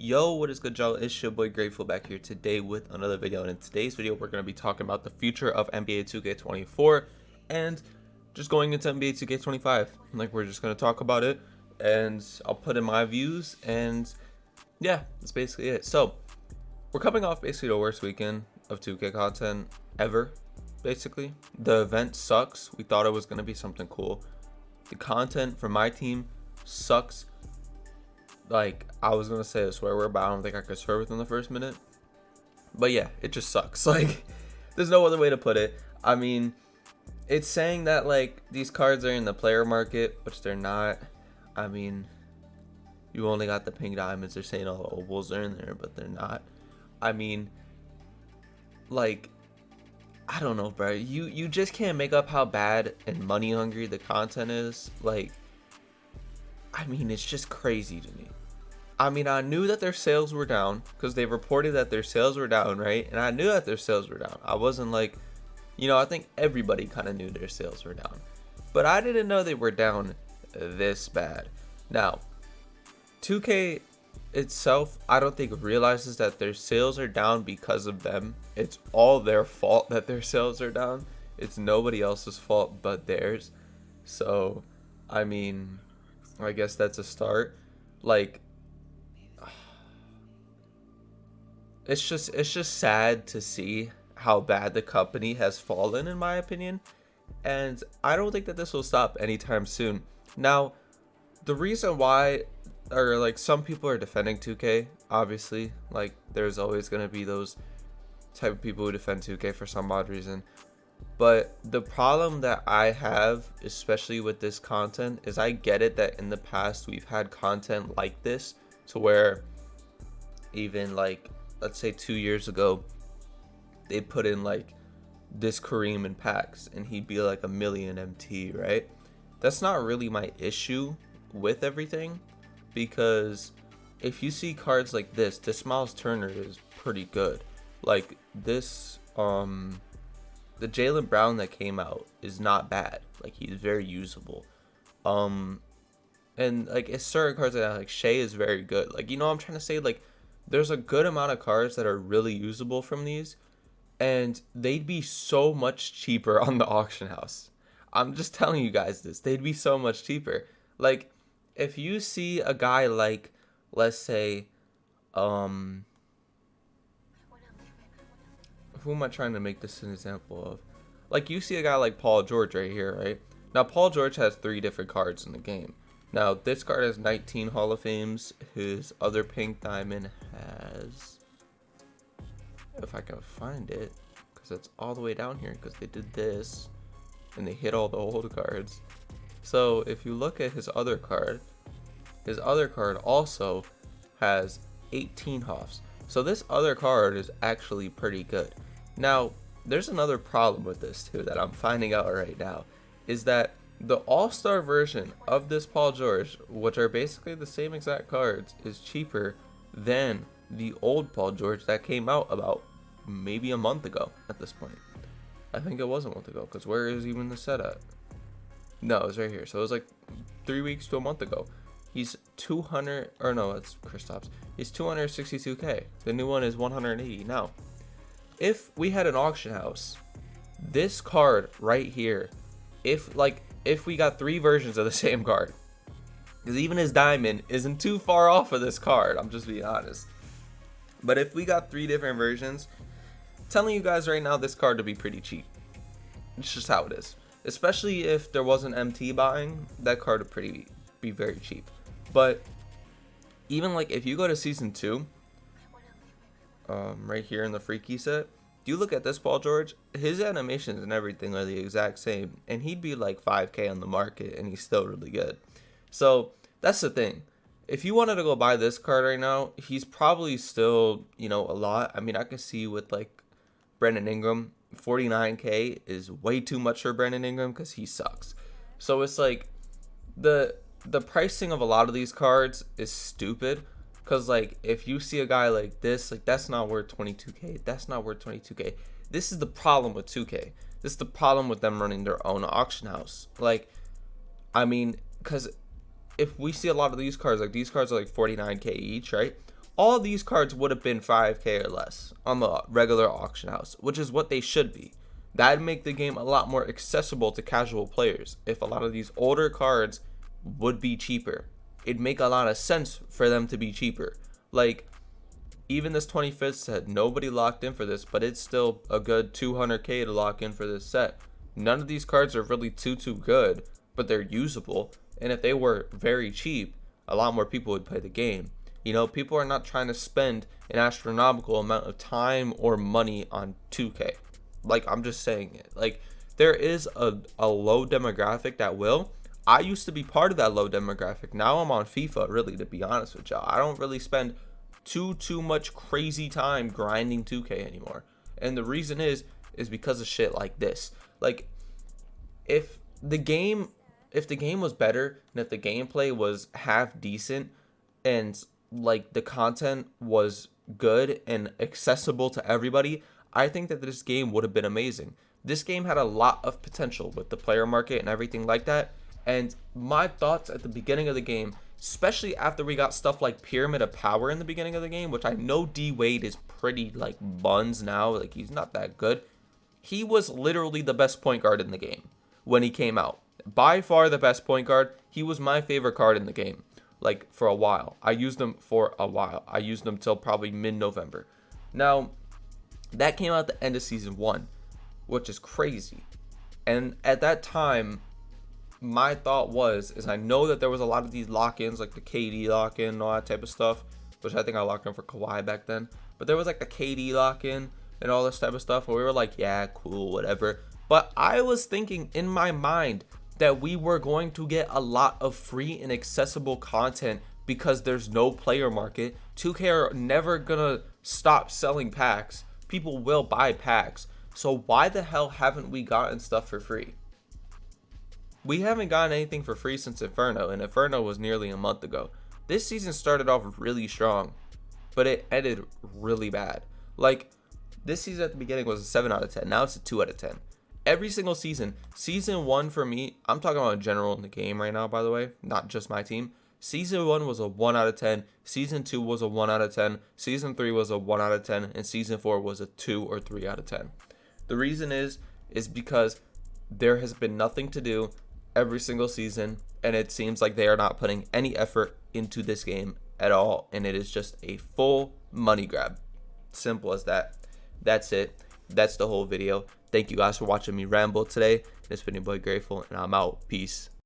Yo, what is good, y'all? It's your boy Grateful back here today with another video. And in today's video, we're going to be talking about the future of NBA 2K24 and just going into NBA 2K25. Like, we're just going to talk about it and I'll put in my views, and yeah, that's basically it. So, we're coming off basically the worst weekend of 2K content ever, basically. The event sucks. We thought it was going to be something cool. The content for my team sucks. Like, I was gonna say a swear word, but I don't think I could swear within the first minute. But yeah, it just sucks. Like, there's no other way to put it. I mean, it's saying that like these cards are in the player market, which they're not. I mean, you only got the pink diamonds. They're saying all the ovals are in there, but they're not. I mean, like, I don't know, bro. You just can't make up how bad and money hungry the content is. Like, I mean, it's just crazy to me. I mean, I knew that their sales were down because they reported that their sales were down, right? And I knew that their sales were down. I wasn't like, I think everybody kind of knew their sales were down. But I didn't know they were down this bad. Now, 2K itself, I don't think realizes that their sales are down because of them. It's all their fault that their sales are down. It's nobody else's fault but theirs. So, I mean, I guess that's a start. Like, it's just sad to see how bad the company has fallen, in my opinion, and I don't think that this will stop anytime soon. Now, the reason why, or like, some people are defending 2K, obviously, like, there's always going to be those type of people who defend 2K for some odd reason, but the problem that I have, especially with this content, is I get it that in the past we've had content like this, to where even like, let's say 2 years ago, they put in like this Kareem in packs and he'd be like a million MT, right? That's not really my issue with everything, because if you see cards like this Miles Turner is pretty good. Like this, the Jaylen Brown that came out is not bad. Like, he's very usable. And like, it's certain cards like Shea is very good. Like, what I'm trying to say? Like, there's a good amount of cards that are really usable from these, and they'd be so much cheaper on the auction house. I'm just telling you guys this. They'd be so much cheaper. Like, if you see a guy like, let's say, who am I trying to make this an example of? Like, you see a guy like Paul George right here, right? Now, Paul George has 3 different cards in the game. Now, this card has 19 Hall of Fames. His other pink diamond has, if I can find it, because it's all the way down here, because they did this and they hit all the old cards. So if you look at his other card also has 18 Hoffs. So this other card is actually pretty good. Now, there's another problem with this too that I'm finding out right now, is that the all-star version of this Paul George, which are basically the same exact cards, is cheaper than the old Paul George that came out about maybe a month ago at this point. I think it was a month ago, because where is even the set at? No, it's right here. So it was like 3 weeks to a month ago. He's 200, or no, it's Kristaps. He's 262k. The new one is 180. Now, if we had an auction house, this card right here, if we got 3 versions of the same card, because even his diamond isn't too far off of this card, I'm just being honest. But if we got 3 different versions, I'm telling you guys right now, this card would be pretty cheap. It's just how it is. Especially if there wasn't MT buying, that card would be very cheap. But even like if you go to season 2, right here in the Freaky set, you look at this Paul George, his animations and everything are the exact same, and he'd be like 5k on the market, and he's still really good. So that's the thing. If you wanted to go buy this card right now, he's probably still, a lot. I mean, I can see with like Brandon Ingram, 49k is way too much for Brandon Ingram because he sucks. So it's like the pricing of a lot of these cards is stupid. Because, like, if you see a guy like this, like, that's not worth 22k. That's not worth 22k. This is the problem with 2K. This is the problem with them running their own auction house. Like, I mean, because if we see a lot of these cards, like, these cards are like 49k each, right? all these cards would have been 5k or less on the regular auction house, which is what they should be. That'd make the game a lot more accessible to casual players if a lot of these older cards would be cheaper. It'd make a lot of sense for them to be cheaper. Like, even this 25th set, nobody locked in for this, but it's still a good 200k to lock in for this set. None of these cards are really too good, but they're usable, and if they were very cheap, a lot more people would play the game. You know, people are not trying to spend an astronomical amount of time or money on 2k. Like, I'm just saying it. Like, there is a low demographic that will. I used to be part of that low demographic. Now I'm on FIFA, really, to be honest with y'all. I don't really spend too much crazy time grinding 2k anymore. And the reason is because of shit like this. Like, if the game was better, and if the gameplay was half decent, and like the content was good and accessible to everybody, I think that this game would have been amazing. This game had a lot of potential with the player market and everything like that. And my thoughts at the beginning of the game, especially after we got stuff like Pyramid of Power in the beginning of the game, which I know D Wade is pretty like buns now, like he's not that good. He was literally the best point guard in the game when he came out. By far the best point guard. He was my favorite card in the game, like for a while. I used him for a while. I used him till probably mid-November. Now, that came out at the end of season 1, which is crazy. And at that time, my thought is I know that there was a lot of these lock-ins, like the KD lock-in and all that type of stuff, which I think I locked in for Kawhi back then. But there was like the KD lock-in and all this type of stuff where we were like, yeah, cool, whatever. But I was thinking in my mind that we were going to get a lot of free and accessible content because there's no player market. 2K are never gonna stop selling packs. People will buy packs. So why the hell haven't we gotten stuff for free? We haven't gotten anything for free since Inferno, and Inferno was nearly a month ago. This season started off really strong, but it ended really bad. Like, this season at the beginning was a 7 out of 10. Now it's a 2 out of 10. Every single season, season 1 for me, I'm talking about in general in the game right now, by the way, not just my team. Season 1 was a 1 out of 10. Season 2 was a 1 out of 10. Season 3 was a 1 out of 10. And Season 4 was a 2 or 3 out of 10. The reason is because there has been nothing to do every single season, and it seems like they are not putting any effort into this game at all, and it is just a full money grab. Simple as that. That's it. That's the whole video. Thank you guys for watching me ramble today. It's been your boy Grateful, and I'm out. Peace.